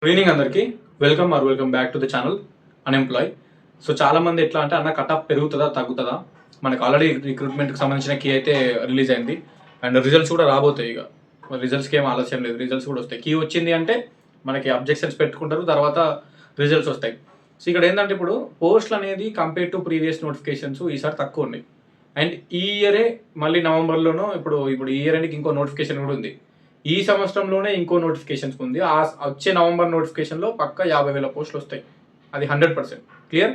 Good evening అందరికీ. Welcome back to the channel unemploy. So చాలా మంది ఎట్లా అంటే అన్న కట్ ఆఫ్ పెరుగుతుందా తగ్గుతుందా, మనకు ఆల్రెడీ రిక్రూట్మెంట్కి సంబంధించిన కీ అయితే రిలీజ్ అయింది అండ్ రిజల్ట్స్ కూడా రాబోతాయి. ఇక రిజల్ట్స్కి ఏం ఆలస్యం లేదు, రిజల్ట్స్ కూడా వస్తాయి. కీ వచ్చింది అంటే మనకి అబ్జెక్షన్స్ పెట్టుకుంటారు, తర్వాత రిజల్ట్స్ వస్తాయి. సో ఇక్కడ ఏంటంటే ఇప్పుడు పోస్టులు అనేది కంపేర్ టు ప్రీవియస్ నోటిఫికేషన్స్ ఈసారి తక్కువ ఉన్నాయి. అండ్ ఈ ఇయరే మళ్ళీ నవంబర్లోనో ఇప్పుడు ఈ ఇయర్ అనేది ఇంకో నోటిఫికేషన్ కూడా ఉంది. ఈ సంవత్సరంలోనే ఇంకో నోటిఫికేషన్స్ ఉంది. ఆ వచ్చే నవంబర్ నోటిఫికేషన్లో పక్క 50,000 పోస్టులు వస్తాయి. అది 100% క్లియర్.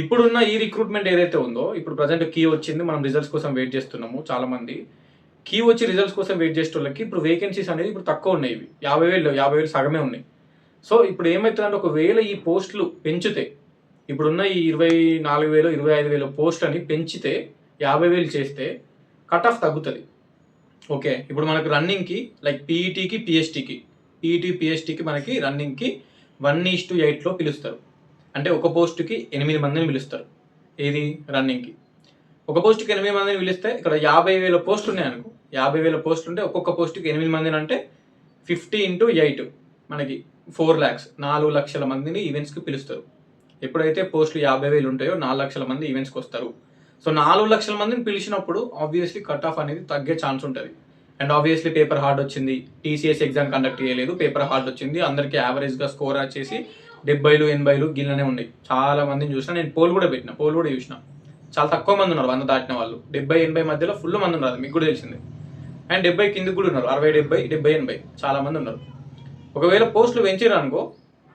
ఇప్పుడున్న ఈ రిక్రూట్మెంట్ ఏదైతే ఉందో, ఇప్పుడు ప్రజెంట్ కీ వచ్చింది, మనం రిజల్ట్స్ కోసం వెయిట్ చేస్తున్నాము. చాలా మంది కీ వచ్చి రిజల్ట్స్ కోసం వెయిట్ చేసే వాళ్ళకి ఇప్పుడు వేకెన్సీస్ అనేది ఇప్పుడు తక్కువ ఉన్నాయి. ఇవి 50,000 సగమే ఉన్నాయి. సో ఇప్పుడు ఏమవుతుందంటే ఒకవేళ ఈ పోస్టులు పెంచితే, ఇప్పుడున్న ఈ 24,000 25,000 పోస్టులని పెంచితే 50,000 చేస్తే కట్ ఆఫ్ తగ్గుతుంది. ఓకే, ఇప్పుడు మనకు రన్నింగ్కి లైక్ పీఈటీకి పిఎస్టీకి మనకి రన్నింగ్కి 1:8లో పిలుస్తారు. అంటే ఒక పోస్టుకి 8 మందిని పిలుస్తారు. ఏది రన్నింగ్కి ఒక పోస్టుకి 8 మందిని పిలిస్తే ఇక్కడ 50,000 పోస్టులు ఉన్నాయి అనుకో. 50,000 పోస్టులు ఉంటే ఒక్కొక్క పోస్టుకి 8 మందిని అంటే 50 × 8 మనకి 4 lakhs 4 లక్షల మందిని ఈవెంట్స్కి పిలుస్తారు. ఎప్పుడైతే పోస్టులు 50,000 ఉంటాయో 4 లక్షల మంది ఈవెంట్స్కి వస్తారు. సో 4 లక్షల మందిని పిలిచినప్పుడు ఆబ్వియస్లీ కట్ ఆఫ్ అనేది తగ్గే ఛాన్స్ ఉంటుంది. అండ్ ఆబ్వియస్లీ పేపర్ హార్డ్ వచ్చింది, టీసీఎస్ ఎగ్జామ్ కండక్ట్ చేయలేదు, పేపర్ హార్డ్ వచ్చింది, అందరికీ యావరేజ్గా స్కోర్ వచ్చేసి 70, 80 గిన్నెనే ఉన్నాయి. చాలా మందిని చూసిన, నేను పోల్ కూడా చూసిన. చాలా తక్కువ మంది ఉన్నారు 100 దాటిన వాళ్ళు. 70, 80 మధ్యలో ఫుల్ మంది ఉన్నారు, మీకు కూడా తెలిసిందే. అండ్ 70 కిందకి కూడా ఉన్నారు, 60, 70, 80 చాలా మంది ఉన్నారు. ఒకవేళ పోస్టులు పెంచిరనుకో,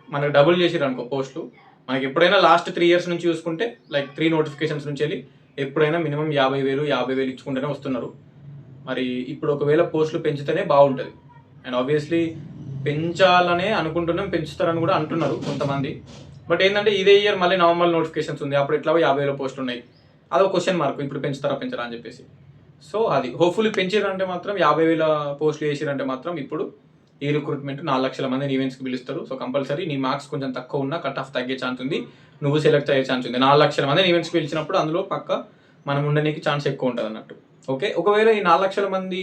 మనకు డబుల్ చేసిరనుకో పోస్టులు, మనకి ఎప్పుడైనా లాస్ట్ 3 years నుంచి చూసుకుంటే లైక్ 3 notifications నుంచి వెళ్ళి ఎప్పుడైనా మినిమం 50,000 ఇచ్చుకుంటూనే వస్తున్నారు. మరి ఇప్పుడు ఒకవేళ పోస్టులు పెంచితేనే బాగుంటుంది. అండ్ ఆబ్వియస్లీ పెంచాలనే అనుకుంటున్నాం, పెంచుతారని కూడా అంటున్నారు కొంతమంది. బట్ ఏంటంటే ఇదే ఇయర్ మళ్ళీ నవంబర్ నోటిఫికేషన్స్ ఉంది, అప్పుడు ఎట్లా 50,000 పోస్టులు ఉన్నాయి. అదొక క్వశ్చన్ మార్క్, ఇప్పుడు పెంచుతారా అని చెప్పేసి. సో అది హోప్ఫుల్లీ పెంచారంటే మాత్రం 50,000 పోస్టులు వేసిరంటే మాత్రం ఇప్పుడు ఈ రిక్రూట్మెంట్ 4 లక్షల మందిని ఈవెంట్స్కి పిలుస్తారు. సో కంపల్సరీ నీ మార్క్స్ కొంచెం తక్కువ ఉన్నా కట్ ఆఫ్ తగ్గే ఛాన్స్ ఉంది, నువ్వు సెలెక్ట్ అయ్యే ఛాన్స్ ఉంది. 4 లక్షల మందిని ఈవెంట్స్కి పిలిచినప్పుడు అందులో పక్క మనం ఉండడానికి ఛాన్స్ ఎక్కువ ఉంటుంది అన్నట్టు. ఓకే, ఒకవేళ ఈ 4 లక్షల మంది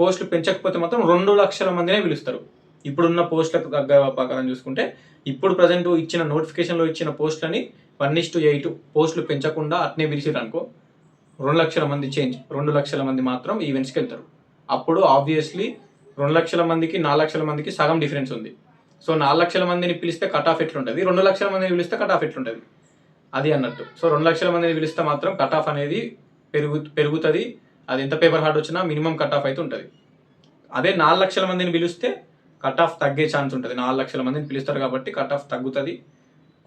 పోస్టులు పెంచకపోతే మాత్రం 2 లక్షల మందినే పిలుస్తారు. ఇప్పుడున్న పోస్టులకు తగ్గ ప్రకారం చూసుకుంటే ఇప్పుడు ప్రజెంట్ ఇచ్చిన నోటిఫికేషన్లో ఇచ్చిన పోస్టులని 1:8 పోస్టులు పెంచకుండా అట్నే పిలిచిరు అనుకో, 2 లక్షల మంది 2 లక్షల మంది మాత్రం ఈవెంట్స్కి వెళ్తారు. అప్పుడు ఆబ్వియస్లీ 2 లక్షల మందికి 4 లక్షల మందికి సగం డిఫరెన్స్ ఉంది. సో 4 లక్షల మందిని పిలిస్తే కట్ ఆఫ్ ఎట్లుంటుంది, 2 లక్షల మందిని పిలిస్తే కట్ ఆఫ్ ఎట్లుంటుంది అది అన్నట్టు. సో 2 లక్షల మందిని పిలిస్తే మాత్రం కట్ ఆఫ్ అనేది పెరుగుతుంది. అది ఎంత పేపర్ హార్డ్ వచ్చినా మినిమం కట్ ఆఫ్ అయితే ఉంటుంది. అదే 4 లక్షల మందిని పిలిస్తే కట్ ఆఫ్ తగ్గే ఛాన్స్ ఉంటుంది. 4 లక్షల మందిని పిలుస్తారు కాబట్టి కట్ ఆఫ్ తగ్గుతుంది.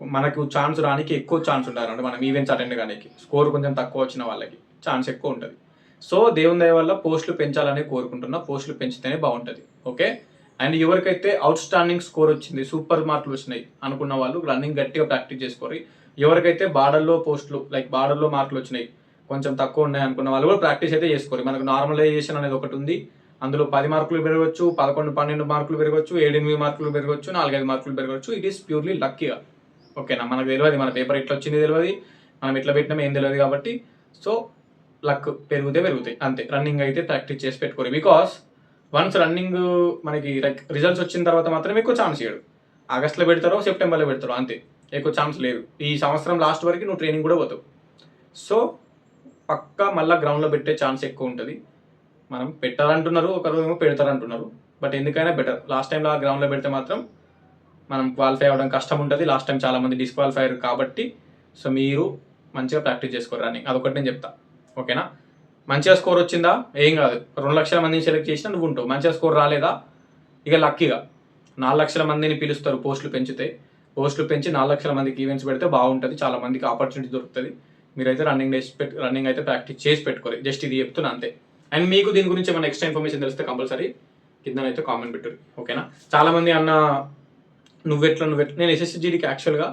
మనకు ఛాన్స్ రానికి ఎక్కువ ఛాన్స్ ఉంటుంది అంటే మనం ఈవెంట్స్ అటెండ్ కానీ స్కోర్ కొంచెం తక్కువ వచ్చిన వాళ్ళకి ఛాన్స్ ఎక్కువ ఉంటుంది. సో దేవుని దయ వల్ల పోస్టులు పెంచాలని కోరుకుంటున్నా, పోస్టులు పెంచితేనే బాగుంటుంది. ఓకే, అండ్ ఎవరికైతే అవుట్ స్టాండింగ్ స్కోర్ వచ్చింది, సూపర్ మార్కులు వచ్చినాయి అనుకున్న వాళ్ళు రన్నింగ్ గట్టిగా ప్రాక్టీస్ చేసుకోరు. ఎవరికైతే బార్డర్లో పోస్టులు లైక్ బార్డర్లో మార్కులు వచ్చినాయి, కొంచెం తక్కువ ఉన్నాయి అనుకున్న వాళ్ళు కూడా ప్రాక్టీస్ అయితే చేసుకోరు. మనకు నార్మలైజేషన్ అనేది ఒకటి ఉంది, అందులో 10 మార్కులు పెరగవచ్చు, 11, 12 మార్కులు పెరగవచ్చు, 7, 8 మార్కులు పెరగవచ్చు, 4, 5 మార్కులు పెరగవచ్చు. ఇట్ ఈస్ ప్యూర్లీ లక్కీగా. ఓకేనా, మనకు తెలియదు మన పేపర్ ఎట్లా వచ్చింది తెలియదు, మనం ఎట్లా పెట్టినాం ఏం తెలియదు. కాబట్టి సో లక్ పెరుగుతాయి అంతే. రన్నింగ్ అయితే ప్రాక్టీస్ చేసి పెట్టుకోరు. బికాస్ వన్స్ రన్నింగ్ మనకి లైక్ రిజల్ట్స్ వచ్చిన తర్వాత మాత్రం ఎక్కువ ఛాన్స్ ఇవ్వడు. ఆగస్ట్లో పెడతారో సెప్టెంబర్లో పెడతారో అంతే, ఎక్కువ ఛాన్స్ లేదు. ఈ సంవత్సరం లాస్ట్ వరకు నువ్వు ట్రైనింగ్ కూడా పోతావు. సో పక్కా మళ్ళీ గ్రౌండ్లో పెట్టే ఛాన్స్ ఎక్కువ ఉంటుంది. మనం పెట్టాలంటున్నారు, ఒకరు ఏమో పెడతారంటున్నారు. బట్ ఎందుకైనా బెటర్ లాస్ట్ టైంలో గ్రౌండ్లో పెడితే మాత్రం మనం క్వాలిఫై అవ్వడం కష్టం ఉంటుంది. లాస్ట్ టైం చాలామంది డిస్క్వాలిఫై అయ్యారు కాబట్టి సో మీరు మంచిగా ప్రాక్టీస్ చేసుకోరు రన్నింగ్, అదొకటి నేను చెప్తా. ఓకేనా, మంచిగా స్కోర్ వచ్చిందా ఏం కాదు, 2 లక్షల మందిని సెలెక్ట్ చేసినా నువ్వు ఉంటావు. మంచిగా స్కోర్ రాలేదా ఇక లక్కీగా 4 లక్షల మందిని పిలుస్తారు. పోస్టులు పెంచి 4 లక్షల మందికి ఈవెంట్స్ పెడితే బాగుంటుంది, చాలా మందికి ఆపర్చునిటీ దొరుకుతుంది. మీరైతే రన్నింగ్ అయితే ప్రాక్టీస్ చేసి పెట్టుకోరు. జస్ట్ ఇది చెప్తున్నా అంతే. అండ్ మీకు దీని గురించి ఏమైనా ఎక్స్ట్రా ఇన్ఫర్మేషన్ తెలిస్తే కంపల్సరీ కిందనైతే కామెంట్ పెట్టరు. ఓకేనా, చాలామంది అన్న నువ్వెట్లా నేను ఎస్ఎస్సిజిడికి యాక్చువల్గా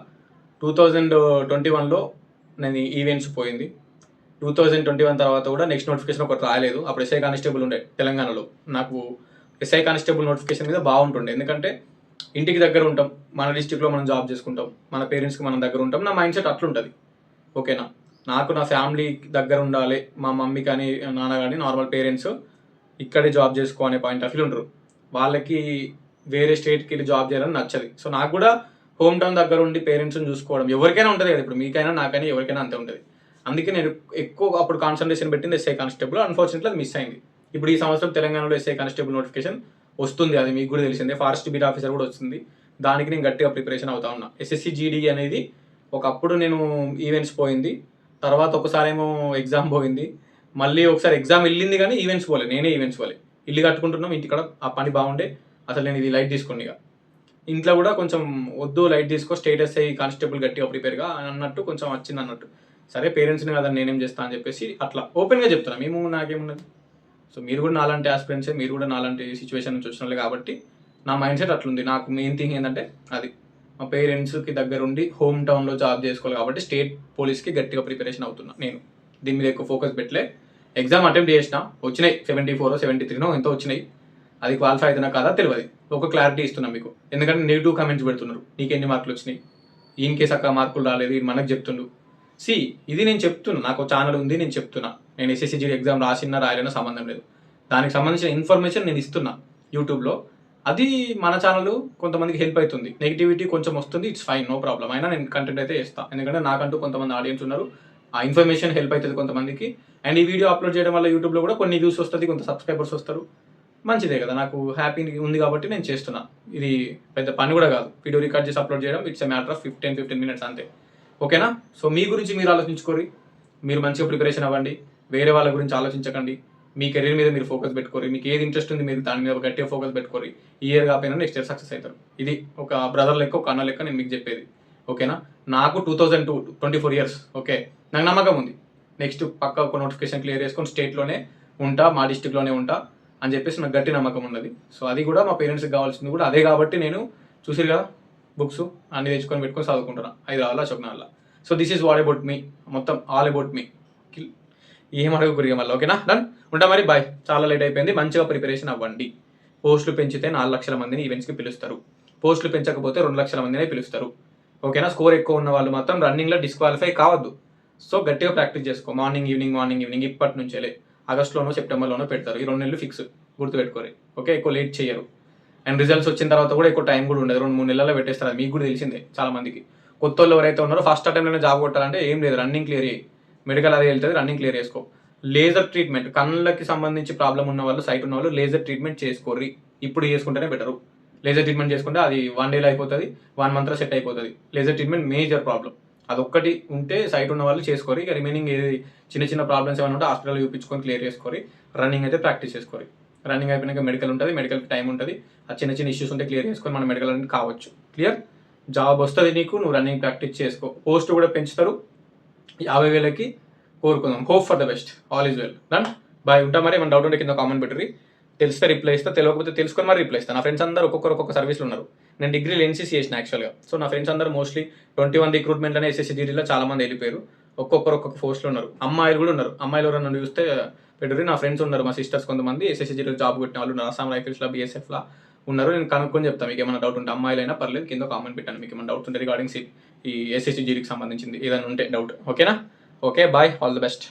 2021లో నేను ఈవెంట్స్ పోయింది. 2021 తర్వాత కూడా నెక్స్ట్ నోటిఫికేషన్ ఒకటి రాలేదు. అప్పుడు ఎస్ఐ కానిస్టేబుల్ ఉండే తెలంగాణలో. నాకు ఎస్ఐ కానిస్టేబుల్ నోటిఫికేషన్ మీద బాగుంటుండే, ఎందుకంటే ఇంటికి దగ్గర ఉంటాం, మన డిస్టిక్లో మనం జాబ్ చేసుకుంటాం, మన పేరెంట్స్కి మనం దగ్గర ఉంటాం. నా మైండ్ సెట్ అట్లుంటుంది. ఓకేనా, నాకు నా ఫ్యామిలీ దగ్గర ఉండాలి, మా మమ్మీ కానీ నాన్న కానీ నార్మల్ పేరెంట్స్ ఇక్కడే జాబ్ చేసుకో అనే పాయింట్ ఆఫ్ వ్యూ ఉంటారు. వాళ్ళకి వేరే స్టేట్కి వెళ్ళి జాబ్ చేయాలని నచ్చదు. సో నాకు కూడా హోమ్ టౌన్ దగ్గర ఉండి పేరెంట్స్ని చూసుకోవడం ఎవరికైనా ఉంటుంది కదా, ఇప్పుడు మీకైనా నాకైనా ఎవరికైనా అంతే ఉంటుంది. అందుకే నేను ఎక్కువ అప్పుడు కాన్సన్ట్రేషన్ పెట్టింది ఎస్ఐ కానిస్టేబుల్. అన్ఫార్చునేట్లీ అది మిస్ అయింది. ఇప్పుడు ఈ సంవత్సరం తెలంగాణలో ఎస్ఐ కానిస్టేబుల్ నోటిఫికేషన్ వస్తుంది, అది మీకు కూడా తెలిసిందే. ఫారెస్ట్ బీట్ ఆఫీసర్ కూడా వస్తుంది, దానికి నేను గట్టిగా ప్రిపరేషన్ అవుతా ఉన్నా. ఎస్ఎస్సి జీడీ అనేది ఒకప్పుడు నేను ఈవెంట్స్ పోయింది, తర్వాత ఒకసారి ఏమో ఎగ్జామ్ పోయింది, మళ్ళీ ఒకసారి ఎగ్జామ్ వెళ్ళింది కానీ ఈవెంట్స్ పోలే, నేనే ఈవెంట్స్ పోలే. ఇల్లు కట్టుకుంటున్నాం, ఇంటికాడ ఆ పని బాగుండే, అసలు నేను ఇది లైట్ తీసుకోండి. ఇక ఇంట్లో కూడా కొంచెం వద్దు లైట్ తీసుకో, స్టేటస్ అయ్యి కానిస్టేబుల్ గట్టిగా ప్రిపేర్గా అన్నట్టు కొంచెం వచ్చింది అన్నట్టు. సరే పేరెంట్స్ని కదా నేనేం చేస్తాను అని చెప్పేసి అట్లా ఓపెన్గా చెప్తున్నాను. మేము నాకేమున్నది. సో మీరు కూడా నాలాంటి ఆస్పిరెంట్సే, మీరు కూడా నాలాంటి సిచ్యువేషన్ నుంచి వచ్చిన వాళ్ళే కాబట్టి నా మైండ్ సెట్ అట్లుంది. నాకు మెయిన్ థింగ్ ఏంటంటే అది మా పేరెంట్స్కి దగ్గర ఉండి హోమ్ టౌన్లో జాబ్ చేసుకోవాలి కాబట్టి స్టేట్ పోలీస్కి గట్టిగా ప్రిపరేషన్ అవుతున్నా. నేను దీని మీద ఎక్కువ ఫోకస్ పెట్టలే. ఎగ్జామ్ అటెంప్ట్ చేసిన, వచ్చినాయి 74 73 ఎంతో వచ్చినాయి. అది క్వాలిఫై అవుతున్నా కదా తెలియదు. ఒక క్లారిటీ ఇస్తున్నాం మీకు, ఎందుకంటే నెగిటివ్ కామెంట్స్ పెడుతున్నారు, నీకు ఎన్ని మార్కులు వచ్చినాయి, ఈయన కేసు అక్క మార్కులు రాలేదు, ఇది మనకు చెప్తుండు. ఇది నేను చెప్తున్నా, నాకు ఛానల్ ఉంది, నేను చెప్తున్నా. నేను ఎస్ఎస్సి జీడీ ఎగ్జామ్ రాసినా రాయలేనా సంబంధం లేదు, దానికి సంబంధించిన ఇన్ఫర్మేషన్ నేను ఇస్తున్నా యూట్యూబ్లో. అది మన ఛానల్ కొంతమందికి హెల్ప్ అవుతుంది, నెగిటివిటీ కొంచెం వస్తుంది, ఇట్స్ ఫైన్, నో ప్రాబ్లం. అయినా నేను కంటెంట్ అయితే చేస్తాను, ఎందుకంటే నాకంటూ కొంతమంది ఆడియన్స్ ఉన్నారు, ఆ ఇన్ఫర్మేషన్ హెల్ప్ అవుతుంది కొంతమందికి. అండ్ ఈ వీడియో అప్లోడ్ చేయడం వల్ల యూట్యూబ్లో కూడా కొన్ని వ్యూస్ వస్తుంది, కొంత సబ్స్క్రైబర్స్ వస్తారు, మంచిదే కదా, నాకు హ్యాపీ ఉంది కాబట్టి నేను చేస్తున్నా. ఇది పెద్ద పని కూడా కాదు, వీడియో రికార్డ్ చేసి అప్లోడ్ చేయడం, it's a matter of 15 minutes అంతే. ఓకేనా? సో మీ గురించి మీరు ఆలోచించుకోరి, మీరు మంచిగా ప్రిపరేషన్ అవ్వండి, వేరే వాళ్ళ గురించి ఆలోచించకండి, మీ కెరీర్ మీద మీరు ఫోకస్ పెట్టుకోరి, మీకు ఏది ఇంట్రెస్ట్ ఉంది మీరు దాని మీద గట్టిగా ఫోకస్ పెట్టుకోరి. ఈ ఇయర్ కాకపోయినా నెక్స్ట్ ఇయర్ సక్సెస్ అవుతారు. ఇది ఒక బ్రదర్ లెక్క, ఒక అన్న లెక్క నేను మీకు చెప్పేది. ఓకేనా? నాకు 2002 24 years. ఓకే, నాకు నమ్మకం ఉంది నెక్స్ట్ పక్క ఒక నోటిఫికేషన్ క్లియర్ చేసుకొని స్టేట్లోనే ఉంటా, మా డిస్టిక్లోనే ఉంటా అని చెప్పేసి నాకు గట్టి నమ్మకం ఉన్నది. సో అది కూడా మా పేరెంట్స్కి కావాల్సింది కూడా అదే కాబట్టి నేను చూసిరు కదా బుక్స్ అన్ని తెచ్చుకొని పెట్టుకొని చదువుకుంటున్నా హైదరాబాద్లో, అశోక్నగర్లో. So this is what about me, మొత్తం ఆల్ అబౌట్ మీ. ఏం అడగకూడదు మళ్ళీ. ఓకేనా? డన్, ఉంటా మరి, బాయ్. చాలా లేట్ అయిపోయింది, మంచిగా ప్రిపరేషన్ అవ్వండి. పోస్టులు పెంచితే 4 లక్షల మందిని ఈవెంట్స్కి పిలుస్తారు, పోస్టులు పెంచకపోతే 2 లక్షల మందినే పిలుస్తారు. ఓకేనా? స్కోర్ ఎక్కువ ఉన్న వాళ్ళు మాత్రం రన్నింగ్లో డిస్క్వాలిఫై కావద్దు. సో గట్టిగా ప్రాక్టీస్ చేసుకో, మార్నింగ్ ఈవినింగ్ ఇప్పటి నుంచేలే. ఆగస్టులోనో సెప్టెంబర్లోనో పెడతారు, ఈ 2 నెలలు ఫిక్స్, గుర్తుపెట్టుకోరు. ఓకే, ఎక్కువ లేట్ చేయరు. అండ్ రిజల్ట్స్ వచ్చిన తర్వాత కూడా ఎక్కువ టైం కూడా ఉండదు, 2-3 నెలల్లో పెట్టేస్తారు. అది మీకు కూడా తెలిసిందే. చాలా మందికి కొత్త వాళ్ళు ఎవరైతే ఉన్నారో ఫస్ట్ అటెంప్ట్లోనే జాబ్ కొట్టాలంటే ఏం లేదు, రన్నింగ్ క్లియర్ అయ్యి మెడికల్ అదే వెళ్తుంది, రన్నింగ్ క్లియర్ చేసుకో. లేజర్ ట్రీట్మెంట్, కళ్ళకి సంబంధించి ప్రాబ్లం ఉన్న వాళ్ళు, సైట్ ఉన్న వాళ్ళు లేజర్ ట్రీట్మెంట్ చేసుకోర్రి. ఇప్పుడు చేసుకుంటేనే బెటరు. లేజర్ ట్రీట్మెంట్ చేసుకుంటే అది 1 day అయిపోతుంది, 1 month సెట్ అయిపోతుంది. లేజర్ ట్రీట్మెంట్ మేజర్ ప్రాబ్లం, అదొక్కటి ఉంటే సైట్ ఉన్న వాళ్ళు చేసుకోరి. ఇక రిమైనింగ్ ఏది చిన్న చిన్న ప్రాబ్లమ్స్ ఏమైనా ఉంటే హాస్పిటల్ చూపించుకొని క్లియర్ చేసుకోరి. రన్నింగ్ అయితే ప్రాక్టీస్ చేసుకోరి. రన్నింగ్ అయిపోయినాక మెడికల్ ఉంటుంది, మెడికల్కి టైం ఉంటుంది, ఆ చిన్న చిన్న ఇష్యూస్ ఉంటే క్లియర్ చేసుకొని మన మెడికల్ అనేది కావచ్చు. క్లియర్, జాబ్ వస్తుంది నీకు, నువ్వు రన్నింగ్ ప్రాక్టీస్ చేసుకో. పోస్ట్ కూడా పెంచుతారు, 50,000కి కోరుకుందాం. Hope for the best, all is well. Done, bye. ఉంటా మరి. ఏమైనా డౌట్ ఉంటే కింద కామెంట్ పెట్టుర్రి, తెలిస్తే రిప్లై ఇస్తా, తెలియకపోతే తెలుసుకొని మరి రిప్లై ఇస్తాను. నా ఫ్రెండ్స్ అందరూ ఒక్కొక్క సర్వీస్లో ఉన్నారు. నేను డిగ్రీలో ఎన్సీసీ చేసిన యాక్చువల్గా. సో నా ఫ్రెండ్స్ అందరూ మోస్ట్లీ 21 రిక్రూట్మెంట్లోనే ఎస్ఎస్సి జీడీలో చాలా మంది వెళ్ళిపోయారు, ఒక్కొక్క పోస్ట్లో ఉన్నారు. అమ్మాయిలు కూడా ఉన్నారు, అమ్మాయిలు ఎవరైనా నన్ను చూస్తే పెట్టుర్రి. నా ఫ్రెండ్స్ ఉన్నారు, మా సిస్టర్స్ కొంతమంది ఎస్ఎస్సి జీడీలో జాబ్ కొట్టిన వాళ్ళు ఉన్నారు, అస్సాం రైఫిల్స్లో, బీఎస్ఎఫ్లో ఉన్నారు. నేను కనుక్కొని చెప్తాను, మీకు ఏమైనా డౌట్ ఉంటే అమ్మాయిలైనా పర్లేదు, కింద కామెంట్ పెట్టాను. మీకు ఏమైనా డౌట్స్ ఉంటే రిగార్డింగ్ ఈ ఎస్ఎస్సి జీడీకి సంబంధించింది ఏదైనా ఉంటే డౌట్. ఓకేనా? Okay, bye, all the best.